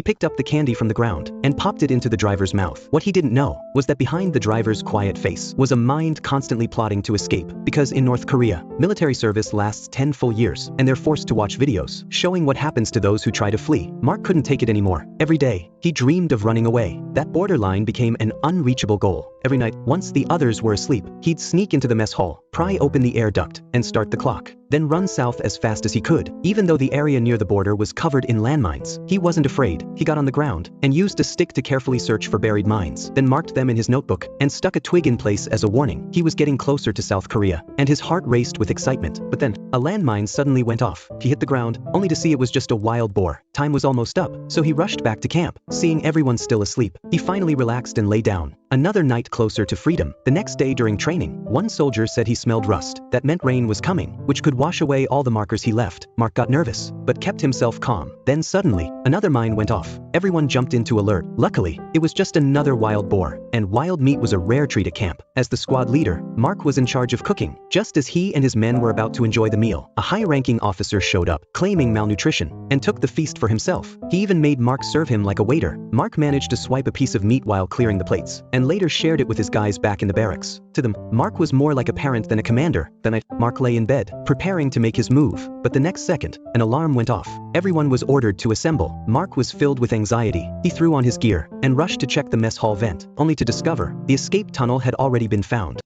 He picked up the candy from the ground and popped it into the driver's mouth. What he didn't know was that behind the driver's quiet face was a mind constantly plotting to escape, because in North Korea, military service lasts 10 full years, and they're forced to watch videos showing what happens to those who try to flee. Mark couldn't take it anymore. Every day, he dreamed of running away. That borderline became an unreachable goal. Every night, once the others were asleep, he'd sneak into the mess hall, pry open the air duct, and start the clock, then run south as fast as he could. Even though the area near the border was covered in landmines, he wasn't afraid. He got on the ground and used a stick to carefully search for buried mines, then marked them in his notebook and stuck a twig in place as a warning. He was getting closer to South Korea, and his heart raced with excitement. But then, a landmine suddenly went off. He hit the ground, only to see it was just a wild boar. Time was almost up, so he rushed back to camp. Seeing everyone still asleep, he finally relaxed and lay down. Another night closer to freedom. The next day during training, one soldier said he smelled rust. That meant rain was coming, which could wash away all the markers he left. Mark got nervous, but kept himself calm. Then suddenly, another mine went off. Everyone jumped into alert. Luckily, it was just another wild boar, and wild meat was a rare treat at camp. As the squad leader, Mark was in charge of cooking. Just as he and his men were about to enjoy the meal, a high-ranking officer showed up, claiming malnutrition, and took the feast for himself. He even made Mark serve him like a waiter. Mark managed to swipe a piece of meat while clearing the plates, and later shared it with his guys back in the barracks. To them, Mark was more like a parent than a commander. That night, Mark lay in bed, preparing to make his move, but the next second, an alarm went off. Everyone was ordered to assemble. Mark was filled with anxiety. He threw on his gear and rushed to check the mess hall vent, only to discover the escape tunnel had already been found.